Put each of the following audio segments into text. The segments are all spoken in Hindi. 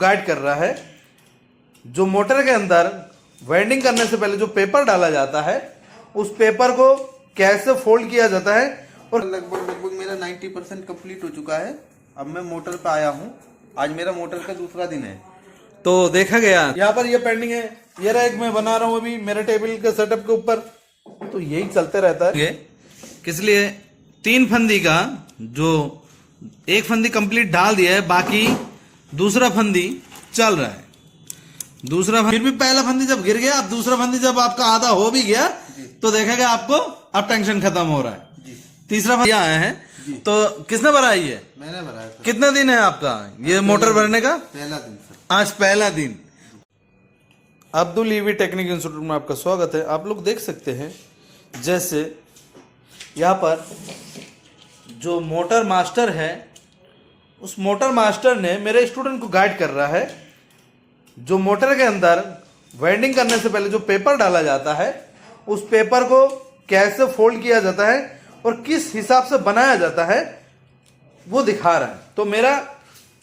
गाइड कर रहा है। जो मोटर के अंदर वेल्डिंग करने से पहले जो पेपर डाला जाता है, उस पेपर को कैसे फोल्ड किया जाता है। और लगभग मेरा 90% कंप्लीट हो चुका है। अब मैं मोटर पे आया हूँ। आज मेरा मोटर का दूसरा दिन है। तो देखा गया यहाँ पर ये पेंडिंग है, ये रैक मैं बना रहा हूँ अभी मेरे टेबल के सेटअप के ऊपर। तो यही चलते रहता है। किस लिए 3 फंदी का जो 1 फंदी कंप्लीट डाल दिया है, बाकी दूसरा फंदी चल रहा है। दूसरा फिर भी पहला फंदी जब गिर गया, अब दूसरा फंदी जब आपका आधा हो भी गया तो देखा गया आपको अब टेंशन खत्म हो रहा है। तीसरा फंदी आया है। तो किसने भरा है ये? मैंने भरा है। कितना दिन है आपका ये मोटर भरने का? पहला दिन सर। आज पहला दिन। अब्दुल ईवी टेक्निक इंस्टीट्यूट में आपका स्वागत है। आप लोग देख सकते हैं जैसे यहाँ पर जो मोटर मास्टर है, उस मोटर मास्टर ने मेरे स्टूडेंट को गाइड कर रहा है। जो मोटर के अंदर वेल्डिंग करने से पहले जो पेपर डाला जाता है, उस पेपर को कैसे फोल्ड किया जाता है और किस हिसाब से बनाया जाता है, वो दिखा रहा है। तो मेरा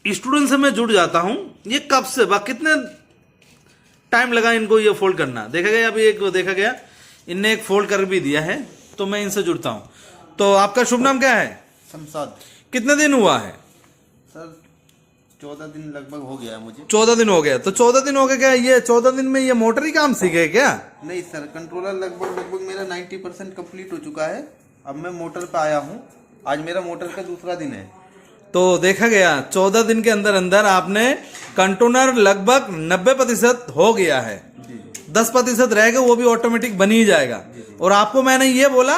स्टूडेंट से मैं जुड़ जाता हूं। ये कब से कितने टाइम लगा इनको ये फोल्ड करना, देखा गया। अभी एक देखा गया इनने एक फोल्ड कर भी दिया है। तो मैं इनसे जुड़ता हूं। तो आपका शुभ नाम क्या है? शमशाद। कितने दिन हुआ है सर? 14 दिन लगभग हो गया है मुझे। 14 दिन हो गया। तो 14 दिन हो गए क्या? ये 14 दिन में ये मोटर ही काम सीखे क्या? नहीं सर, कंट्रोलर लगभग मेरा 90% कंप्लीट हो चुका है। अब मैं मोटर पे आया हूँ। आज मेरा मोटर का दूसरा दिन है। तो देखा गया 14 दिन के अंदर अंदर आपने कंट्रोलर लगभग 90% हो गया है। 10% रहेगा, वो भी ऑटोमेटिक बन ही जाएगा। और आपको मैंने ये बोला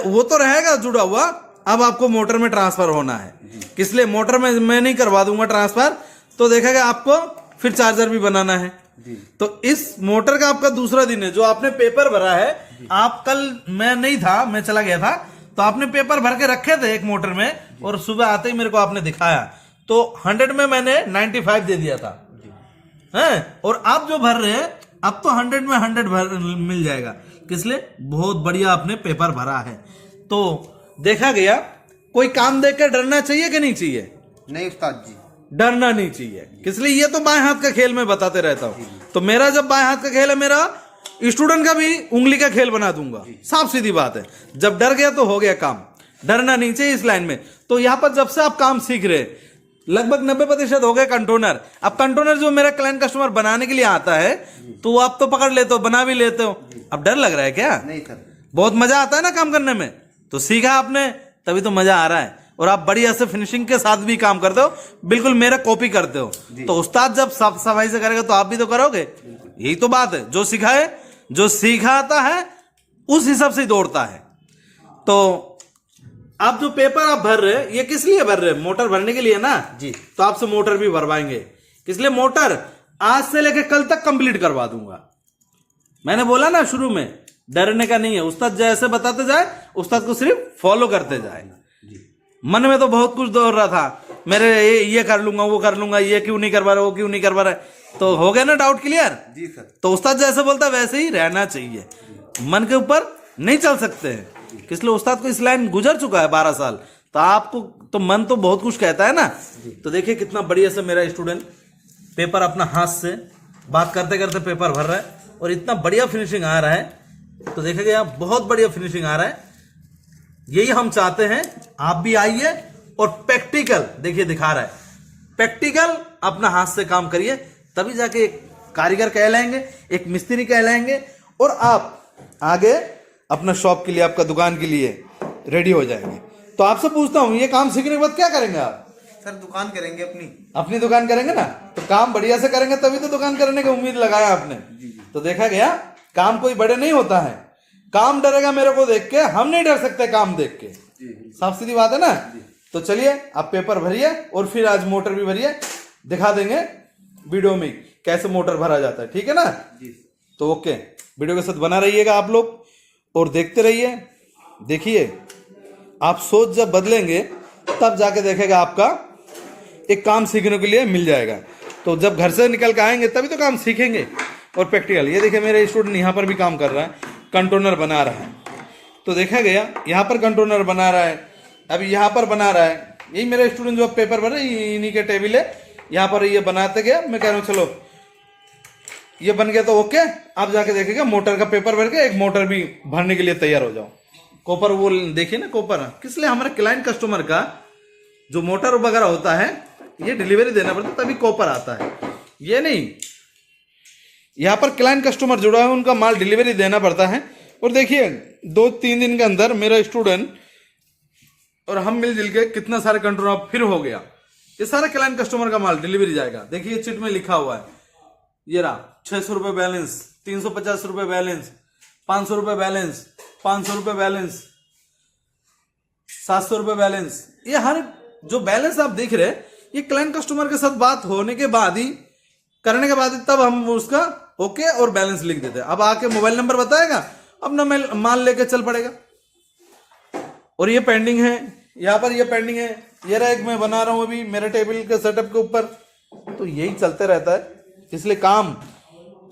वो तो रहेगा जुड़ा हुआ, अब आपको मोटर में ट्रांसफर होना है। किस लिए? मोटर में मैं नहीं करवा दूंगा ट्रांसफर। तो देखा गया आपको फिर चार्जर भी बनाना है। तो इस मोटर का आपका दूसरा दिन है। जो आपने पेपर भरा है, आप कल, मैं नहीं था, मैं चला गया था, तो आपने पेपर भर के रखे थे एक मोटर में और सुबह आते ही मेरे को आपने दिखाया। तो 100 में मैंने 95 दे दिया था हैं। और आप जो भर रहे हैं, अब तो 100 में 100 भर मिल जाएगा। किस लिए? बहुत बढ़िया आपने पेपर भरा है। तो देखा गया कोई काम देख कर डरना चाहिए कि नहीं चाहिए? नहीं उस्ताद जी, डरना नहीं चाहिए। किस लिए? ये तो बाएं हाथ का खेल मैं बताते रहता हूं। तो मेरा जब बाएं हाथ का खेल है, मेरा स्टूडेंट का भी उंगली का खेल बना दूंगा। साफ सीधी बात है। जब डर गया तो हो गया काम। डरना नहीं चाहिए इस लाइन में। तो यहां पर जब से आप काम सीख रहे, लगभग 90% हो गए कंट्रोलर। अब कंट्रोलर जो मेरा क्लाइंट कस्टमर बनाने के लिए आता है, तो आप तो पकड़ लेते हो, बना भी लेते हो। अब डर लग रहा है क्या? नहीं सर। बहुत मजा आता है ना काम करने में। तो सीखा आपने, तभी तो मजा आ रहा है। और आप बढ़िया से फिनिशिंग के साथ भी काम करते हो, बिल्कुल मेरा कॉपी करते हो। तो उस्ताद जब साफ सफाई से करेगा तो आप भी तो करोगे। यही तो बात है। जो सिखाए, जो सिखाता है, उस हिसाब से दौड़ता है। तो आप जो पेपर आप भर रहे, ये किस लिए भर रहे? मोटर भरने के लिए ना जी। तो आपसे मोटर भी भरवाएंगे। किस लिए? मोटर आज से लेकर कल तक कंप्लीट करवा दूंगा। मैंने बोला ना शुरू में, डरने का नहीं है। उस्ताद जैसे बताते जाए, उस्ताद को सिर्फ फॉलो करते जाए। मन में तो बहुत कुछ दौड़ रहा था मेरे, ये कर लूंगा, वो कर लूंगा, ये क्यों नहीं करवा रहा, वो क्यों नहीं करवा रहा। तो हो गया ना डाउट क्लियर? जी सर। तो उस्ताद जैसे बोलता वैसे ही रहना चाहिए। मन के ऊपर नहीं चल सकते हैं। किस लिए? उस्ताद को इस लाइन गुजर चुका है 12 साल। तो आपको तो मन तो बहुत कुछ कहता है ना। तो देखिए कितना बढ़िया से मेरा स्टूडेंट पेपर अपना हाथ से बात करते करते पेपर भर रहा है और इतना बढ़िया फिनिशिंग आ रहा है। तो देखा गया बहुत बढ़िया फिनिशिंग आ रहा है। यही हम चाहते हैं, आप भी आइए और प्रैक्टिकल देखिए दिखा रहा है। प्रैक्टिकल अपना हाथ से काम करिए, तभी जाके एक कारीगर कहलाएंगे, एक मिस्त्री कहलाएंगे और आप आगे अपना शॉप के लिए, आपका दुकान के लिए रेडी हो जाएंगे। तो आपसे पूछता हूं, ये काम सीखने के बाद क्या करेंगे आप? सर दुकान करेंगे, अपनी दुकान करेंगे ना। तो काम बढ़िया से करेंगे तभी तो दुकान करने की उम्मीद लगाया आपने। तो देखा गया काम कोई बड़े नहीं होता है। काम डरेगा मेरे को देख के, हम नहीं डर सकते काम देख के। साफ सीधी बात है ना। तो चलिए आप पेपर भरिए और फिर आज मोटर भी भरिए, दिखा देंगे वीडियो में कैसे मोटर भरा जाता है। ठीक है ना? तो ओके, वीडियो के साथ बना रहिएगा आप लोग और देखते रहिए। देखिए आप सोच जब बदलेंगे तब जाके देखेगा आपका एक काम सीखने के लिए मिल जाएगा। तो जब घर से निकल के आएंगे तभी तो काम सीखेंगे। और प्रैक्टिकल, ये देखिए मेरे स्टूडेंट यहाँ पर भी काम कर रहा है, कंट्रोलर बना रहा है। तो देखा गया यहाँ पर कंट्रोलर बना रहा है, अभी यहाँ पर बना रहा है। यही मेरे स्टूडेंट जो पेपर भर रहे हैं, इन्हीं के टेबल है, यहाँ पर ये बनाते गया, मैं कह रहा हूँ चलो ये बन गया तो ओके, आप जाके देखेगा मोटर का पेपर भर के एक मोटर भी भरने के लिए तैयार हो जाओ। कॉपर वो देखिए ना, कॉपर किस लिए हमारे क्लाइंट कस्टमर का जो मोटर वगैरह होता है ये डिलीवरी देना पड़ता है, तभी कॉपर आता है। ये नहीं, यहाँ पर क्लाइंट कस्टमर जुड़ा है, उनका माल डिलीवरी देना पड़ता है। और देखिए 2-3 दिन के अंदर मेरा स्टूडेंट और हम मिलजुल के कितना सारे कंट्रोल फिर हो गया। ये सारा क्लाइंट कस्टमर का माल डिलीवरी जाएगा। देखिए चिट में लिखा हुआ है, ये रहा 600 रुपये बैलेंस, 350 रुपये बैलेंस, 500 रुपये बैलेंस, 500 रुपये बैलेंस, 700 रुपये बैलेंस। ये हर जो बैलेंस आप देख रहे हैं ये क्लाइंट कस्टमर के साथ बात होने के बाद ही, करने के बाद ही तब हम उसका ओके और बैलेंस लिख देते हैं। अब आके मोबाइल नंबर बताएगा, अपना माल लेके चल पड़ेगा। और ये पेंडिंग है, यहाँ पर ये पेंडिंग है, ये रहा एक मैं बना रहा हूं अभी मेरे टेबल के सेटअप के ऊपर। तो यही चलते रहता है, इसलिए काम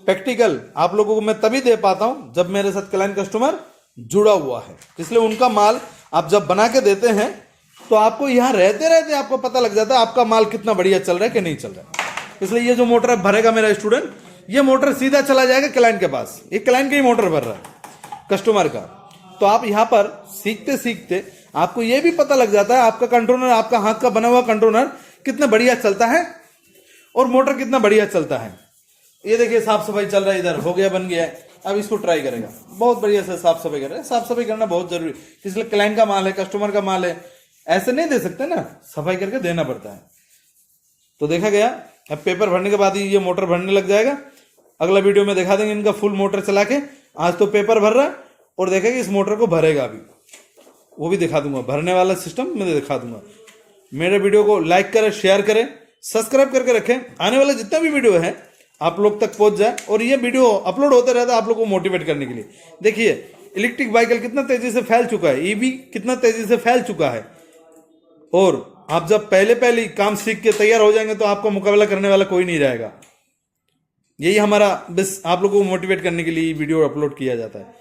प्रैक्टिकल आप लोगों को मैं तभी दे पाता हूं जब मेरे साथ क्लाइंट कस्टमर जुड़ा हुआ है। इसलिए उनका माल आप जब बना के देते हैं तो आपको यहाँ रहते रहते आपको पता लग जाता है आपका माल कितना बढ़िया चल रहा है कि नहीं चल रहा है। इसलिए ये जो मोटर भरेगा मेरा स्टूडेंट, ये मोटर सीधा चला जाएगा क्लाइंट के पास। ये क्लाइंट का ही मोटर भर रहा है कस्टमर का। तो आप यहाँ पर सीखते सीखते आपको ये भी पता लग जाता है आपका कंट्रोलर, आपका हाथ का बना हुआ कंट्रोलर कितना बढ़िया चलता है और मोटर कितना बढ़िया चलता है। ये देखिए साफ सफाई चल रहा है, इधर हो गया, बन गया है। अब इसको ट्राई करेगा, बहुत बढ़िया से साफ सफाई कर रहा है। साफ सफाई करना बहुत जरूरी, इसलिए क्लाइंट का माल है, कस्टमर का माल है, ऐसे नहीं दे सकते ना, सफाई करके देना पड़ता है। तो देखा गया, अब पेपर भरने के बाद ही ये मोटर भरने लग जाएगा। अगला वीडियो में दिखा देंगे इनका फुल मोटर चला के। आज तो पेपर भर रहा है और देखेगा इस मोटर को भरेगा अभी, वो भी दिखा दूंगा, भरने वाला सिस्टम मैं दिखा दूंगा। मेरे वीडियो को लाइक करें, शेयर करें, सब्सक्राइब करके रखें, आने वाला जितना भी वीडियो है आप लोग तक पहुंच जाए। और ये वीडियो अपलोड होते रहता है आप लोग को मोटिवेट करने के लिए। देखिए इलेक्ट्रिक व्हीकल कितना तेजी से फैल चुका है, ईवी कितना तेजी से फैल चुका है। और आप जब पहले काम सीख के तैयार हो जाएंगे तो आपको मुकाबला करने वाला कोई नहीं रहेगा। यही हमारा बस आप लोगों को मोटिवेट करने के लिए वीडियो अपलोड किया जाता है।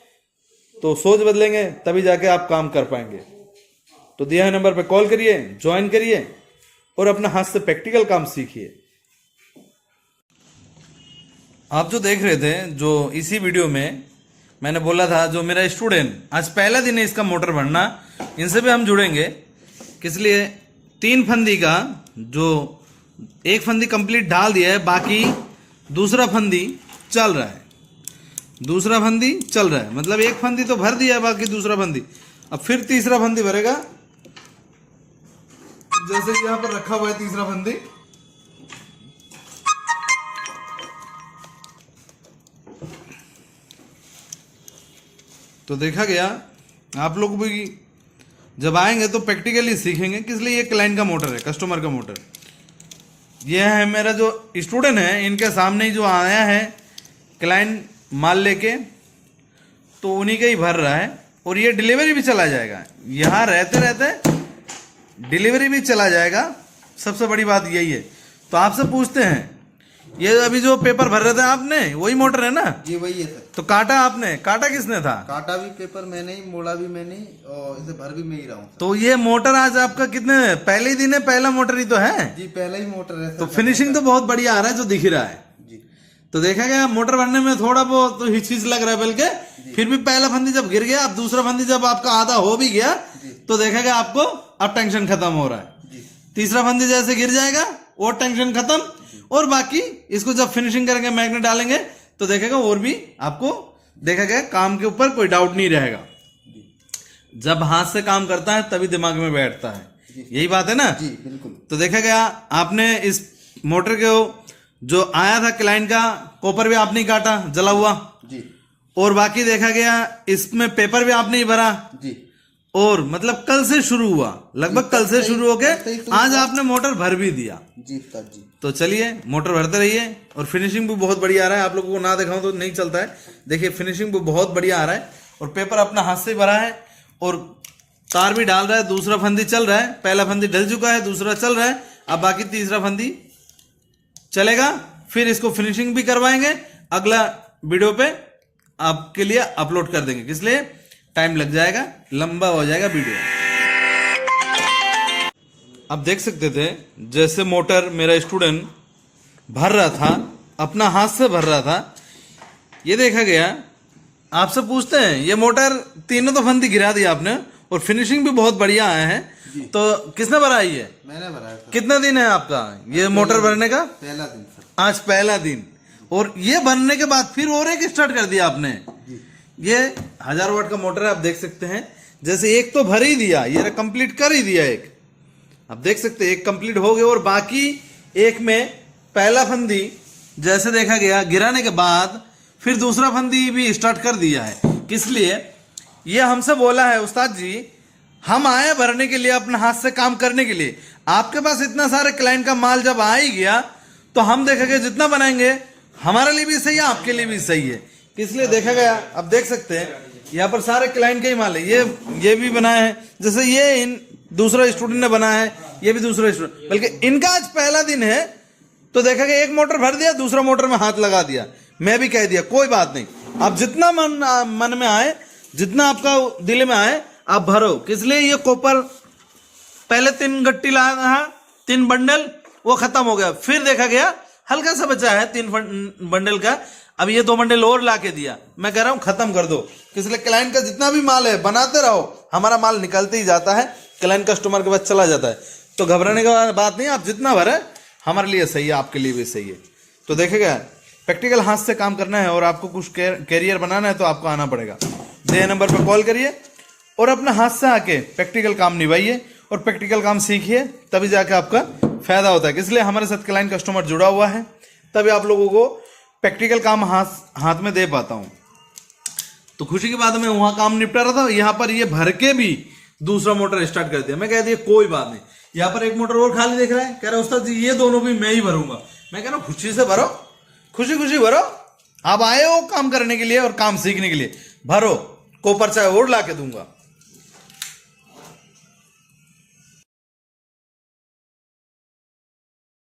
तो सोच बदलेंगे तभी जाके आप काम कर पाएंगे। तो दिया हुए नंबर पे कॉल करिए, ज्वाइन करिए और अपना हाथ से प्रैक्टिकल काम सीखिए। आप जो देख रहे थे, जो इसी वीडियो में मैंने बोला था, जो मेरा स्टूडेंट आज पहला दिन है इसका मोटर भरना, इनसे भी हम जुड़ेंगे। इसलिए 3 फंदी का जो 1 फंदी कंप्लीट डाल दिया है, बाकी दूसरा फंदी चल रहा है। दूसरा फंदी चल रहा है, मतलब 1 फंदी तो भर दिया है, बाकी दूसरा फंदी। अब फिर तीसरा फंदी भरेगा, जैसे यहाँ पर रखा हुआ है तीसरा फंदी। तो देखा गया, आप लोग भी जब आएंगे तो प्रैक्टिकली सीखेंगे किस लिए। ये क्लाइंट का मोटर है, कस्टमर का मोटर। ये है मेरा जो स्टूडेंट है, इनके सामने ही जो आया है क्लाइंट माल लेके, तो उन्हीं का ही भर रहा है। और ये डिलीवरी भी चला जाएगा, यहाँ रहते रहते डिलीवरी भी चला जाएगा। सबसे बड़ी बात यही है। तो आपसे पूछते हैं, ये अभी जो पेपर भर रहे थे आपने, वही मोटर है ना? जी वही है सर। तो काटा आपने, काटा किसने था? काटा भी पेपर मैंने ही, मोड़ा भी मैंने ही, और इसे भर भी मैं ही रहा हूँ। तो ये मोटर आज आपका कितने पहले ही दिन है, पहला मोटर ही तो है जी, पहला ही मोटर है सर। तो फिनिशिंग तो बहुत बढ़िया आ रहा है जो दिख रहा है जी। तो देखा गया मोटर भरने में थोड़ा बहुत तो हिचकिच लग रहा है, बल्कि फिर भी पहला फंदी जब गिर गया, अब दूसरा फंदी जब आपका आधा हो भी गया तो देखा गया आपको अब टेंशन खत्म हो रहा है। तीसरा फंदी जैसे गिर जाएगा और टेंशन खत्म। और बाकी इसको जब फिनिशिंग करेंगे, मैग्नेट डालेंगे, तो देखेगा और भी आपको देखा गया काम के ऊपर कोई डाउट नहीं रहेगा। जब हाथ से काम करता है तभी दिमाग में बैठता है, यही बात है ना? जी बिल्कुल। तो देखा गया आपने इस मोटर के जो आया था क्लाइंट का, कॉपर भी आपने काटा जला हुआ जी। और बाकी देखा गया इसमें पेपर भी आपने ही भरा जी। और मतलब कल से शुरू हुआ, लगभग कल से शुरू होके आज आपने मोटर भर भी दिया। जी उस्ताद जी। तो चलिए मोटर भरते रहिए और फिनिशिंग भी बहुत बढ़िया आ रहा है। आप लोगों को ना दिखाऊं तो नहीं चलता है। देखिए फिनिशिंग भी बहुत बढ़िया आ रहा है और पेपर अपना हाथ से भरा है और तार भी डाल रहा है। दूसरा फंदी चल रहा है, पहला फंदी ढल चुका है, दूसरा चल रहा है, अब बाकी तीसरा फंदी चलेगा। फिर इसको फिनिशिंग भी करवाएंगे, अगला वीडियो पे आपके लिए अपलोड कर देंगे। किस लिए? टाइम लग जाएगा, लंबा हो जाएगा वीडियो। आप देख सकते थे जैसे मोटर मेरा स्टूडेंट भर रहा था, अपना हाथ से भर रहा था, ये देखा गया। आपसे पूछते हैं, ये मोटर तीनों तो फंदी गिरा दी आपने और फिनिशिंग भी बहुत बढ़िया आया है, तो किसने भरा ये? मैंने भरा सर। कितना दिन है आपका ये मोटर भरने का? पहला दिन सर। आज पहला दिन, और ये भरने के बाद फिर और एक स्टार्ट कर दिया आपने। ये 1000 वाट का मोटर है, आप देख सकते हैं। जैसे एक तो भर ही दिया, ये कंप्लीट कर ही दिया एक, आप देख सकते हैं एक कंप्लीट हो गया, और बाकी एक में पहला फंदी जैसे देखा गया गिराने के बाद फिर दूसरा फंदी भी स्टार्ट कर दिया है। किस लिए? ये हमसे बोला है उस्ताद जी, हम आए भरने के लिए, अपने हाथ से काम करने के लिए। आपके पास इतना सारे क्लाइंट का माल जब आ ही गया तो हम देखेंगे जितना बनाएंगे हमारे लिए भी सही है, आपके लिए भी सही है। इसलिए देखा गया, अब देख सकते हैं यहाँ पर सारे क्लाइंट के ही माल है। ये भी बनाए हैं, जैसे ये दूसरा स्टूडेंट ने बनाया है, ये भी दूसरा स्टूडेंट, बल्कि इनका आज पहला दिन है। तो देखा गया एक मोटर भर दिया, दूसरा मोटर में हाथ लगा दिया। मैं भी कह दिया कोई बात नहीं, आप जितना मन में आए, जितना आपका दिल में आए आप भरो। किस लिए? ये कॉपर पहले 3 गट्टी लाया था, 3 बंडल, वो खत्म हो गया। फिर देखा गया हल्का सा बचा है 3 बंडल का, अब ये 2 बंडल और ला के दिया। मैं कह रहा हूं खत्म कर दो। इसलिए क्लाइंट का जितना भी माल है बनाते रहो, हमारा माल निकलते ही जाता है, क्लाइंट कस्टमर के पास चला जाता है। तो घबराने की बात नहीं, आप जितना भरे हमारे लिए सही है, आपके लिए भी सही है। तो देखेगा प्रैक्टिकल हाथ से काम करना है और आपको कुछ कैरियर बनाना है तो आपको आना पड़ेगा। दिए नंबर पर कॉल करिए और अपना हाथ से आके प्रैक्टिकल काम निभाइए और प्रैक्टिकल काम सीखिए, तभी जाके आपका फायदा होता है। इसलिए हमारे साथ क्लाइंट कस्टमर जुड़ा हुआ है, तभी आप लोगों को प्रैक्टिकल काम हाथ में दे पाता हूं। तो खुशी की बात, मैं वहां काम निपटा रहा था, यहाँ पर ये भर के भी दूसरा मोटर स्टार्ट कर दिया। मैं कह दिया कोई बात नहीं, यहाँ पर एक मोटर और खाली दिख रहा है, कह रहा उस्ताद जी ये दोनों भी मैं ही भरूंगा। मैं कह रहा हूं खुशी से भरो, खुशी खुशी भरो। आप आए हो काम करने के लिए और काम सीखने के लिए, भरो, कोपर चाहे और ला के दूंगा।